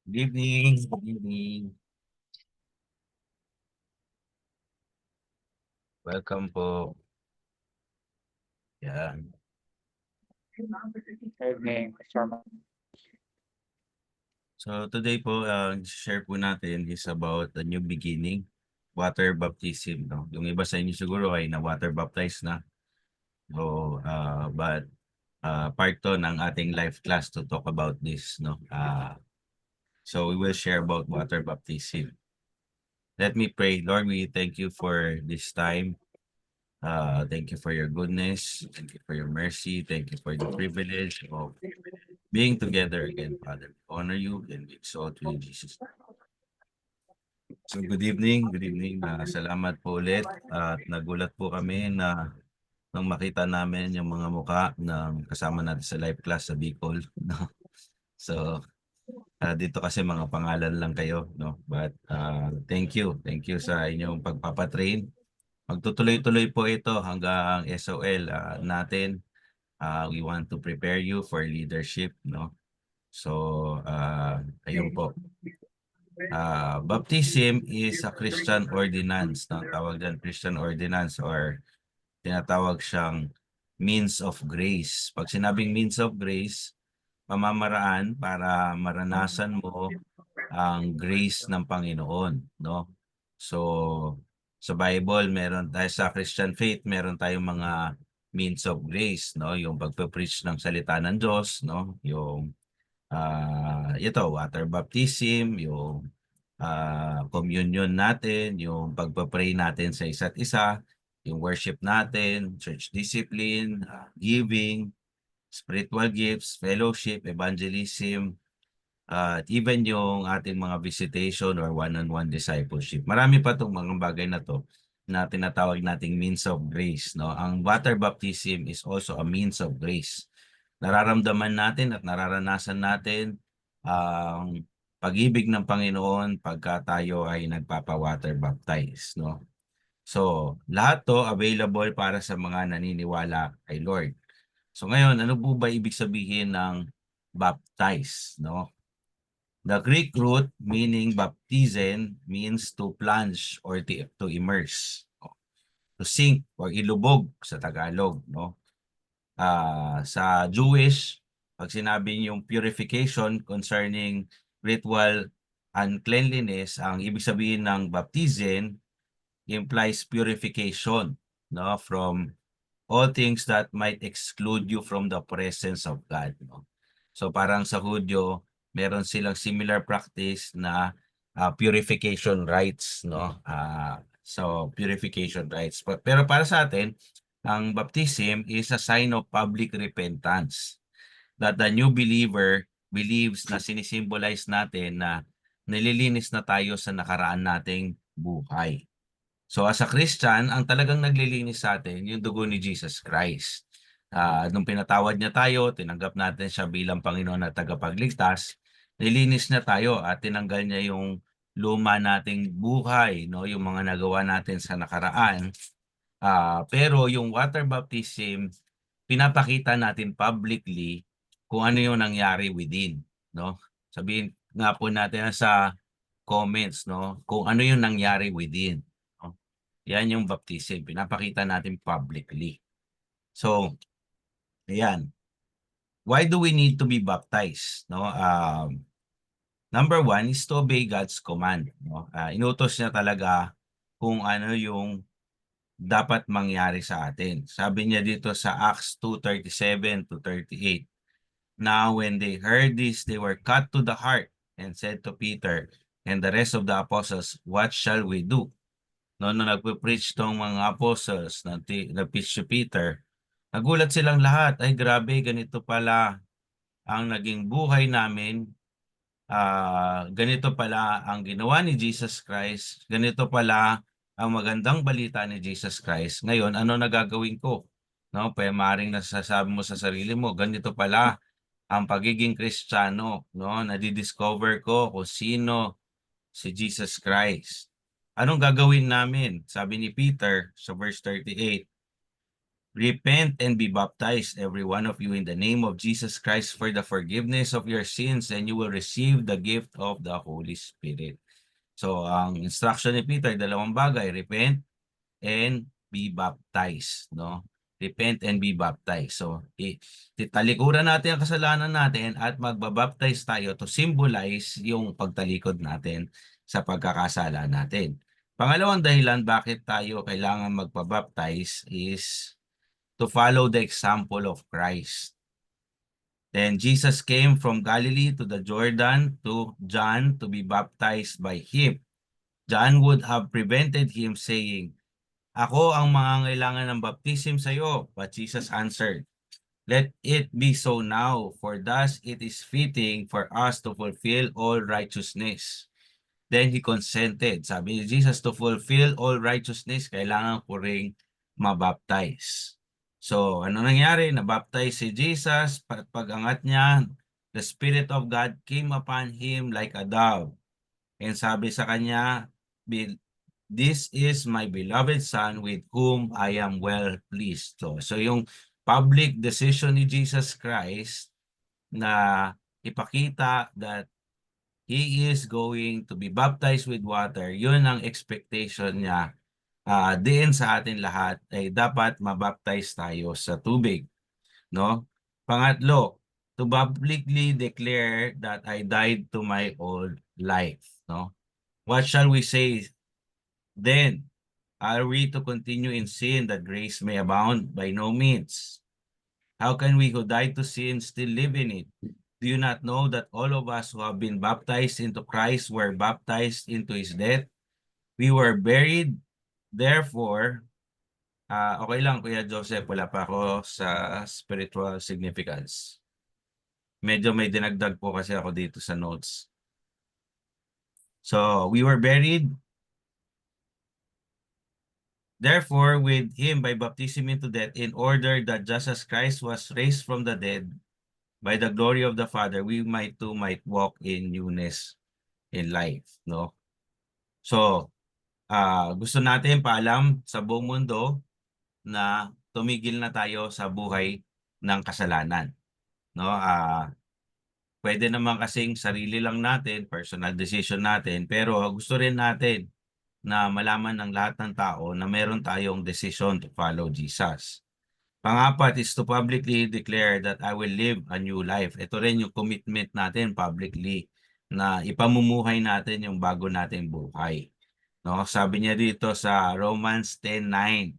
Good evening. Good evening. Welcome po. Yan. Evening, Sir Ma. So today po, share po natin is about the new beginning, water baptism. No? Yung iba sa inyo siguro ay na water baptized na. So, but part to ng ating life class to talk about this. No? So we will share about water baptism. Let me pray. Lord, we thank you for this time. Thank you for your goodness. Thank you for your mercy. Thank you for the privilege of being together again, Father. We honor you and we exalt you, Jesus. So good evening, good evening. Salamat po ulit at nagulat po kami na nung makita namin yung mga muka ng kasama natin sa live class sa Bicol. No? So dito kasi mga pangalan lang kayo, no? But thank you sa inyong pagpapatrain. Magtutuloy-tuloy po ito hanggang SOL natin. We want to prepare you for leadership, no? So, ayun po. Baptism is a Christian ordinance. No? Tawag dyan Christian ordinance or tinatawag siyang means of grace. Pag sinabing means of grace, pamamaraan para maranasan mo ang grace ng Panginoon, no? So, sa Bible, meron tayo sa Christian faith, meron tayong mga means of grace, no? Yung pagpe-preach ng salita ng Diyos, no? Yung ito, water baptism, yung communion natin, yung pagpa-pray natin sa isa't isa, yung worship natin, church discipline, giving, spiritual gifts, fellowship, evangelism, at even yung ating mga visitation or one-on-one discipleship. Marami pa itong mga bagay na to na tinatawag nating means of grace. No? Ang water baptism is also a means of grace. Nararamdaman natin at nararanasan natin ang pag-ibig ng Panginoon pagka tayo ay nagpapa-water baptize. No? So, lahat to available para sa mga naniniwala kay Lord. So ngayon, ano po ba ibig sabihin ng baptize? No? The Greek root meaning baptizen means to plunge or to immerse, to sink or ilubog sa Tagalog, no? Sa Jewish, pag sinabi yung purification concerning ritual uncleanliness, ang ibig sabihin ng baptizen implies purification, no, from all things that might exclude you from the presence of God, no? So parang sa Hudyo, meron silang similar practice na purification rites, no? So purification rites. Pero para sa atin, ang baptism is a sign of public repentance that the new believer believes na sinisimbolize natin na nililinis na tayo sa nakaraan nating buhay. So as a Christian, ang talagang naglilinis sa atin yung dugo ni Jesus Christ. Nung pinatawad niya tayo, tinanggap natin siya bilang Panginoon at tagapagligtas, nilinis niya tayo at tinanggal niya yung luma nating buhay, no, yung mga nagawa natin sa nakaraan. Pero yung water baptism, pinapakita natin publicly kung ano yung nangyari within, no? Sabihin nga po natin sa comments, no, kung ano yung nangyari within. No? Yan yung baptism, pinapakita natin publicly. So, ayan. Why do we need to be baptized? No? Number one is to obey God's command. No? Inutos niya talaga kung ano yung dapat mangyari sa atin. Sabi niya dito sa Acts 2:37 to 38. Now when they heard this, they were cut to the heart and said to Peter and the rest of the apostles, "What shall we do?" No, nung nagpe-preach tong mga apostles, nag-preach si Peter, nagulat silang lahat. Ay grabe, ganito pala ang naging buhay namin. Ganito pala ang ginawa ni Jesus Christ. Ganito pala ang magandang balita ni Jesus Christ. Ngayon, ano na gagawin ko? No, maaaring nasasabi mo sa sarili mo, ganito pala ang pagiging Kristiyano, no? Nadi-discover ko kung sino si Jesus Christ. Anong gagawin namin? Sabi ni Peter sa verse 38, Repent and be baptized, every one of you, in the name of Jesus Christ for the forgiveness of your sins, and you will receive the gift of the Holy Spirit. So, ang instruction ni Peter, dalawang bagay, repent and be baptized, no? Repent and be baptized. So, talikuran natin ang kasalanan natin at magbabaptize tayo to symbolize yung pagtalikod natin sa pagkakasala natin. Pangalawang dahilan bakit tayo kailangan magpabaptize is to follow the example of Christ. Then Jesus came from Galilee to the Jordan to John to be baptized by him. John would have prevented him saying, "Ako ang mangangailangan ng baptism sa iyo." But Jesus answered, "Let it be so now, for thus it is fitting for us to fulfill all righteousness." Then he consented. Sabi ni Jesus, to fulfill all righteousness, kailangan ko ring mabaptize. So, ano nangyari? Nabaptize si Jesus. Pag-angat niya, the Spirit of God came upon him like a dove. And sabi sa kanya, "This is my beloved Son with whom I am well pleased." So yung public decision ni Jesus Christ na ipakita that He is going to be baptized with water, yun ang expectation niya. Diin sa atin lahat ay dapat mabaptize tayo sa tubig, no? Pangatlo, to publicly declare that I died to my old life, no? What shall we say then? Are we to continue in sin that grace may abound? By no means. How can we who died to sin still live in it? Do you not know that all of us who have been baptized into Christ were baptized into his death? We were buried, therefore, okay lang Kuya Joseph, wala pa ako sa spiritual significance. Medyo may dinagdag po kasi ako dito sa notes. So, we were buried, therefore, with him by baptism into death, in order that just as Christ was raised from the dead by the glory of the Father, we might walk in newness in life, no? So, gusto natin paalam sa buong mundo na tumigil na tayo sa buhay ng kasalanan, no? Pwede naman kasing sarili lang natin, personal decision natin, pero gusto rin natin na malaman ng lahat ng tao na meron tayong decision to follow Jesus. Pangapat is to publicly declare that I will live a new life. Ito rin yung commitment natin publicly na ipamumuhay natin yung bago nating buhay. No, sabi niya dito sa Romans 10:9,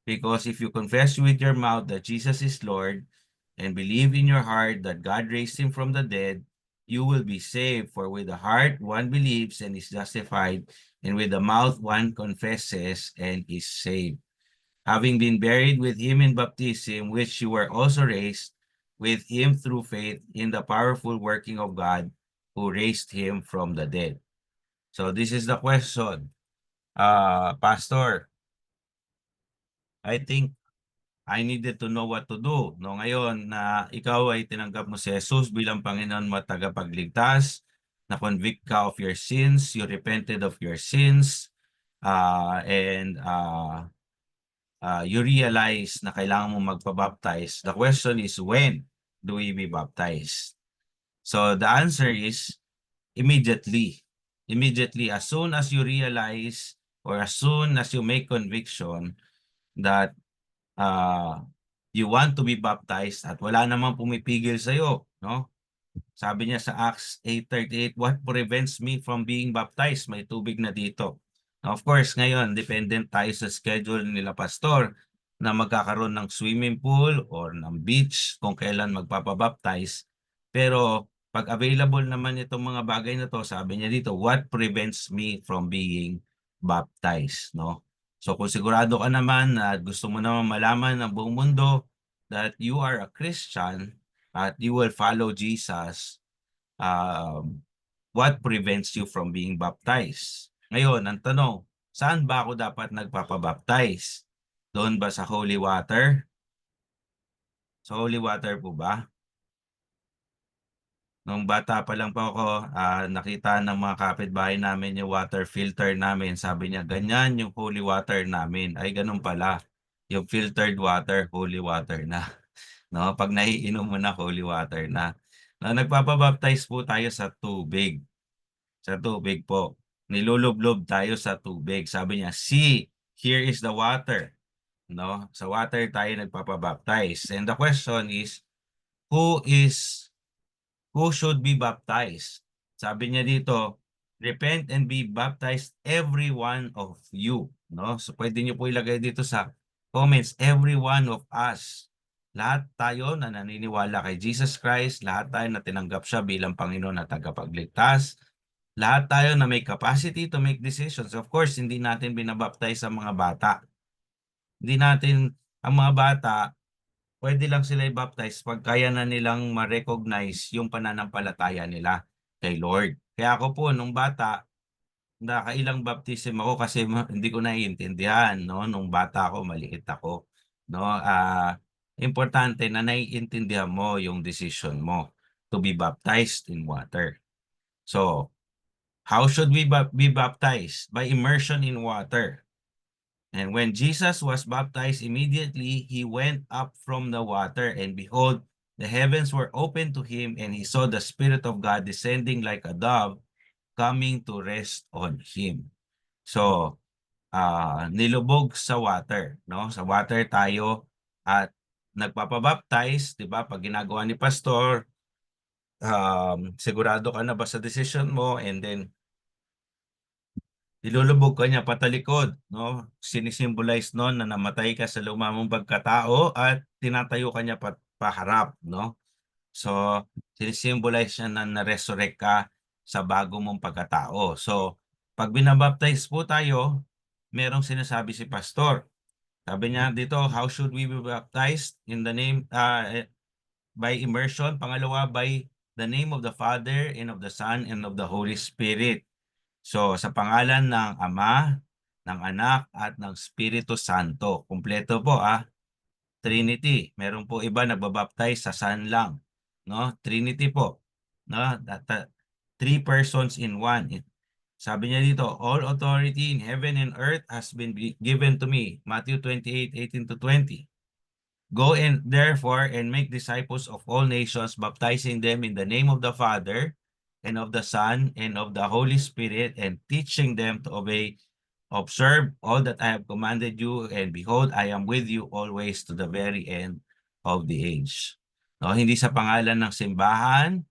because if you confess with your mouth that Jesus is Lord and believe in your heart that God raised him from the dead, you will be saved. For with the heart one believes and is justified, and with the mouth one confesses and is saved. Having been buried with him in baptism, which you were also raised with him through faith in the powerful working of God who raised him from the dead. So this is the question. Pastor, I think I needed to know what to do. No, ngayon na ikaw ay tinanggap mo si Jesus bilang Panginoon mo at tagapagligtas, na-convict ka of your sins, you repented of your sins, and you realize na kailangan mo magpabaptize. The question is, when do we be baptized? So the answer is immediately. Immediately, as soon as you realize or as soon as you make conviction that you want to be baptized at wala namang pumipigil sa'yo, no? Sabi niya sa Acts 8:38, what prevents me from being baptized? May tubig na dito. Now, of course, ngayon, dependent tayo sa schedule nila pastor na magkakaroon ng swimming pool or ng beach kung kailan magpapabaptize. Pero pag available naman itong mga bagay na to, sabi niya dito, what prevents me from being baptized? No? So kung sigurado ka naman na gusto mo naman malaman ng buong mundo that you are a Christian, at you will follow Jesus, what prevents you from being baptized? Ngayon, ang tanong, saan ba ako dapat nagpapabaptize? Doon ba sa holy water? Sa holy water po ba? Nung bata pa lang po ako, nakita ng mga kapitbahay namin yung water filter namin. Sabi niya, ganyan yung holy water namin. Ay, ganun pala. Yung filtered water, holy water na. No, pag naiinom mo na, holy water na. No, nagpapabaptize po tayo sa tubig. Sa tubig po. Nilulublob tayo sa tubig. Sabi niya, see, here is the water. No, sa water tayo nagpapabaptize. And the question is, who should be baptized? Sabi niya dito, repent and be baptized every one of you. No? So pwede niyo po ilagay dito sa comments, every one of us. Lahat tayo na naniniwala kay Jesus Christ, lahat tayo na tinanggap siya bilang Panginoon at tagapagligtas, lahat tayo na may capacity to make decisions. Of course, hindi natin binabaptize ang mga bata. Hindi natin, ang mga bata, pwede lang sila i-baptize pag kaya na nilang ma-recognize yung pananampalataya nila kay Lord. Kaya ako po, nung bata, nakailang baptism ako kasi hindi ko naiintindihan, no? Nung bata ako, maliit ako, no? Importante na naiintindihan mo yung decision mo to be baptized in water. So, how should we be baptized? By immersion in water. And when Jesus was baptized, immediately he went up from the water, and behold, the heavens were opened to him, and he saw the Spirit of God descending like a dove, coming to rest on him. So, nilubog sa water, no? Sa water tayo at nagpapabaptize, 'di ba? Pag ginagawa ni pastor, sigurado ka na ba sa decision mo, and then ilulubog ka niya patalikod, no? Sinisimbolize noon na namatay ka sa luma mong pagkatao at tinatayo ka niya paharap, no? So, sinisimbolize niya na na-resurrect ka sa bago mong pagkatao. So, pag binabaptize po tayo, merong sinasabi si pastor. Sabi niya dito, how should we be baptized? In the name, by immersion. Pangalawa, by the name of the Father and of the Son and of the Holy Spirit. So, sa pangalan ng Ama, ng Anak, at ng Espiritu Santo. Kumpleto po, Trinity. Meron po iba nagbabaptize sa Son lang. No? Trinity po. No? Three persons in one. Sabi niya dito, all authority in heaven and earth has been given to me. Matthew 28:18-20. Go and therefore and make disciples of all nations, baptizing them in the name of the Father and of the Son and of the Holy Spirit, and teaching them to observe all that I have commanded you, and behold, I am with you always to the very end of the age. No, hindi sa pangalan ng simbahan,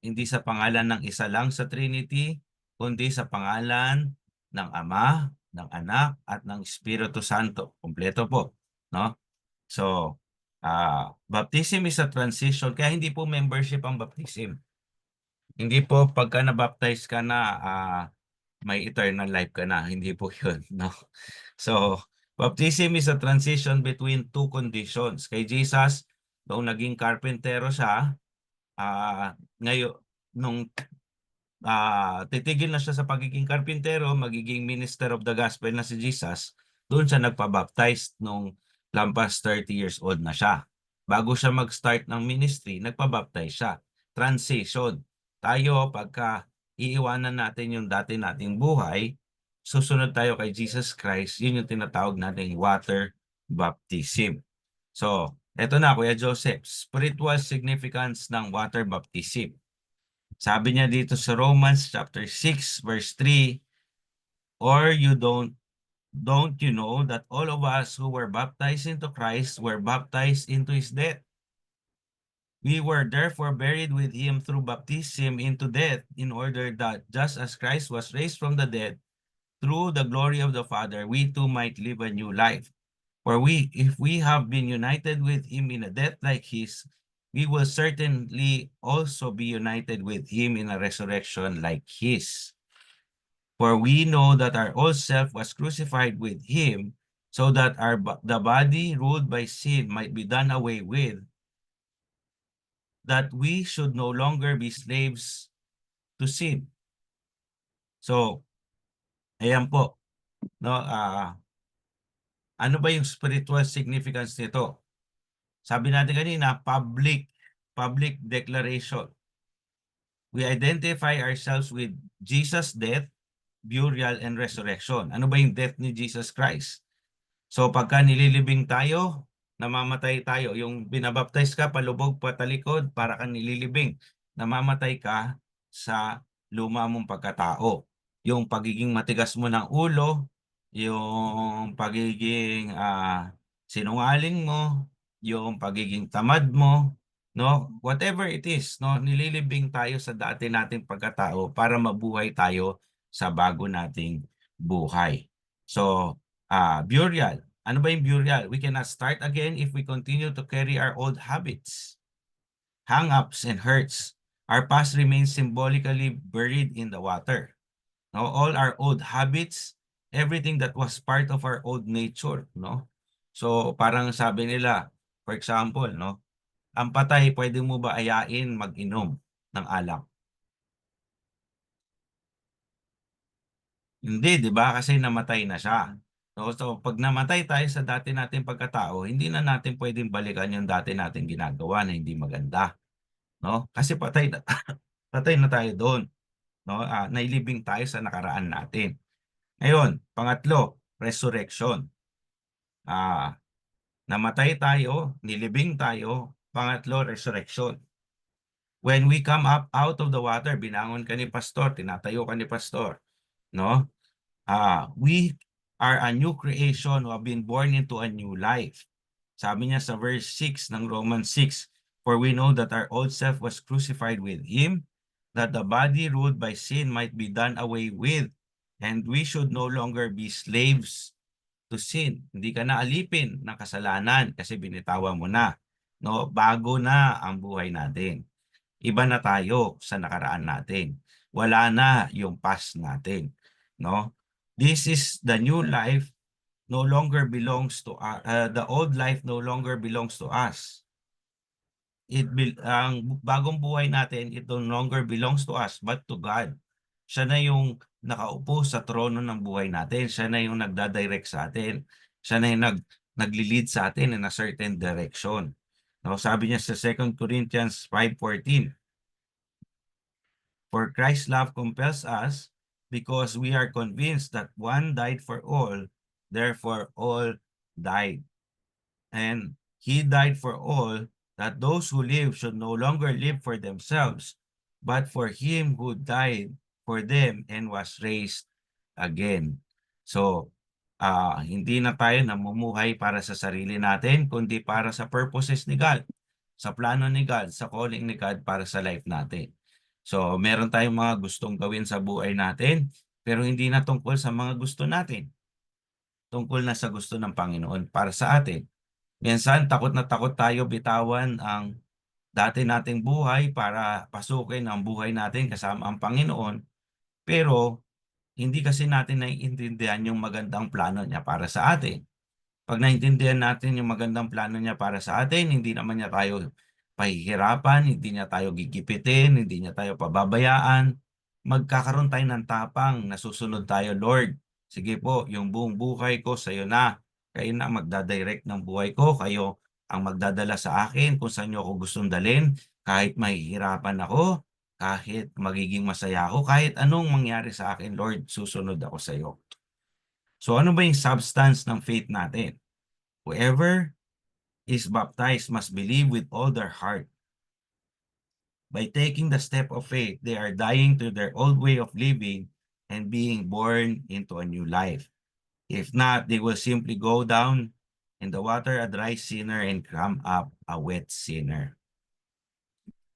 hindi sa pangalan ng isa lang sa Trinity, kundi sa pangalan ng Ama, ng Anak, at ng Espiritu Santo. Kompleto po, no? So, baptism is a transition, kaya hindi po membership ang baptism. Hindi po pagka na-baptize ka na, may eternal life ka na. Hindi po yun, no? So, baptism is a transition between two conditions. Kay Jesus, noong naging karpentero siya, ngayon, nung titigil na siya sa pagiging karpintero, magiging minister of the gospel na si Jesus, doon siya nagpabaptize nung lampas 30 years old na siya. Bago siya mag-start ng ministry, nagpabaptize siya. Transition. Tayo, pagka iiwanan natin yung dati nating buhay, susunod tayo kay Jesus Christ, yun yung tinatawag nating water baptism. So, eto na, Kuya Joseph, spiritual significance ng water baptism. Sabi niya dito sa Romans chapter 6 verse 3, or don't you know that all of us who were baptized into Christ were baptized into his death? We were therefore buried with him through baptism into death, in order that just as Christ was raised from the dead through the glory of the Father, we too might live a new life. For if we have been united with him in a death like his, we will certainly also be united with him in a resurrection like his. For we know that our old self was crucified with him, so that the body ruled by sin might be done away with, that we should no longer be slaves to sin. So, ayan po, no? Ano ba yung spiritual significance nito? Sabi natin kanina, public declaration. We identify ourselves with Jesus' death, burial, and resurrection. Ano ba yung death ni Jesus Christ? So pagka nililibing tayo, namamatay tayo. Yung binabaptize ka, palubog, patalikod, para kang nililibing. Namamatay ka sa luma mong pagkatao. Yung pagiging matigas mo ng ulo, yung pagiging sinungaling mo, yung pagiging tamad mo, no? Whatever it is, no? Nililibing tayo sa dati nating pagkatao para mabuhay tayo sa bago nating buhay. So, burial. Ano ba yung burial? We cannot start again if we continue to carry our old habits, hang-ups, and hurts. Our past remains symbolically buried in the water. No, all our old habits, everything that was part of our old nature, no? So, parang sabi nila, for example, no, ang patay, pwede mo ba ayain mag-inom ng alak? Hindi, di ba? Kasi namatay na siya. So pag namatay tayo sa dati nating pagkatao, hindi na natin pwedeng balikan yung dati nating ginagawa na hindi maganda, no? Kasi patay na, patay na tayo doon, no? Nailibing tayo sa nakaraan natin. Ngayon, pangatlo, resurrection. Ah, namatay tayo, nilibing tayo, pangatlo, resurrection. When we come up out of the water, binangon ka ni pastor, tinatayo ka ni pastor, no? We are a new creation who have been born into a new life. Sabi niya sa verse 6 ng Romans 6, "For we know that our old self was crucified with Him, that the body ruled by sin might be done away with, and we should no longer be slaves to sin." Hindi ka na alipin ng kasalanan kasi binitawan mo na. No? Bago na ang buhay natin. Iba na tayo sa nakaraan natin. Wala na yung past natin. No? This is the new life no longer belongs to us. The old life no longer belongs to us. Ang bagong buhay natin, it no longer belongs to us but to God. Siya na yung nakaupo sa trono ng buhay natin. Siya na yung nagdadirect sa atin. Siya na yung nagli-lead sa atin in a certain direction. No, sabi niya sa 2 Corinthians 5:14, "For Christ's love compels us because we are convinced that one died for all, therefore all died. And He died for all, that those who live should no longer live for themselves, but for Him who died for them and was raised again." So, hindi na tayo namumuhay para sa sarili natin, kundi para sa purposes ni God, sa plano ni God, sa calling ni God para sa life natin. So, meron tayong mga gustong gawin sa buhay natin, pero hindi na tungkol sa mga gusto natin. Tungkol na sa gusto ng Panginoon para sa atin. Minsan takot na takot tayo bitawan ang dati nating buhay para pasukin ang buhay natin kasama ang Panginoon. Pero hindi kasi natin naiintindihan yung magandang plano niya para sa atin. Pag naintindihan natin yung magandang plano niya para sa atin, hindi naman niya tayo pahihirapan, hindi niya tayo gigipitin, hindi niya tayo pababayaan. Magkakaroon tayo ng tapang na susunod tayo, "Lord, sige po, yung buong buhay ko sa iyo na. Kayo na magdadirect ng buhay ko, kayo ang magdadala sa akin kung saan niyo ako gustong dalhin. Kahit mahihirapan ako, kahit magiging masaya ako, kahit anong mangyari sa akin, Lord, susunod ako sa iyo." So ano ba yung substance ng faith natin? Whoever is baptized must believe with all their heart. By taking the step of faith, they are dying to their old way of living and being born into a new life. If not, they will simply go down in the water a dry sinner and come up a wet sinner.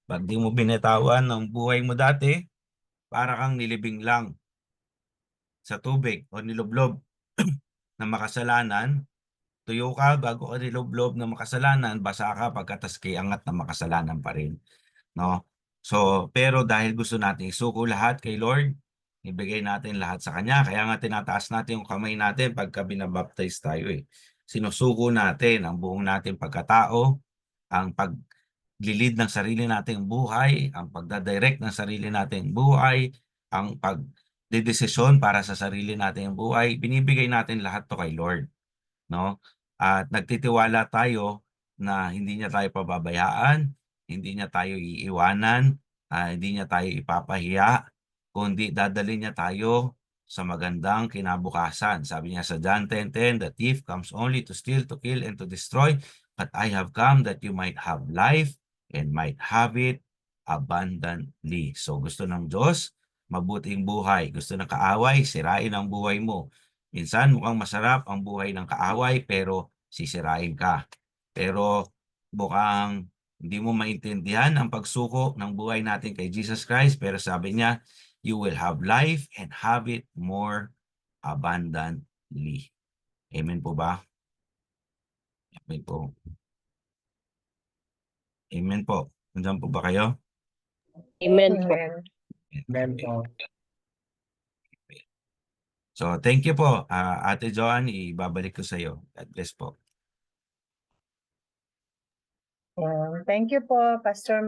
Pag di mo binitawan ng buhay mo dati, para kang nilibing lang sa tubig o nilublob na makasalanan. Tuyo ka bago ka nilublob na makasalanan, basa ka pagkatas kay angat na makasalanan pa rin, no? So, pero dahil gusto natin isuko lahat kay Lord, ibigay natin lahat sa Kanya. Kaya nga tinataas natin yung kamay natin pagka binabaptize tayo eh. Sinusuko natin ang buong nating pagkatao, ang paglilid ng sarili nating buhay, ang pagdadirect ng sarili nating buhay, ang pagdedesisyon para sa sarili nating buhay. Binibigay natin lahat to kay Lord, no? At nagtitiwala tayo na hindi niya tayo pababayaan, hindi niya tayo iiwanan, hindi niya tayo ipapahiya, kundi dadalhin niya tayo sa magandang kinabukasan. Sabi niya sa John 10:10, "The thief comes only to steal, to kill, and to destroy, but I have come that you might have life and might have it abundantly." So gusto ng Diyos, mabuting buhay. Gusto ng kaaway, sirain ang buhay mo. Minsan mukhang masarap ang buhay ng kaaway pero sisirain ka. Pero mukhang hindi mo maintindihan ang pagsuko ng buhay natin kay Jesus Christ, pero sabi niya, you will have life and have it more abundantly. Amen po ba? Amen po. Amen po. Nandiyan po ba kayo? Amen po. Amen po. So, thank you po. Ate Joanne, ibabalik ko sa iyo. God bless po. Thank you po, Pastor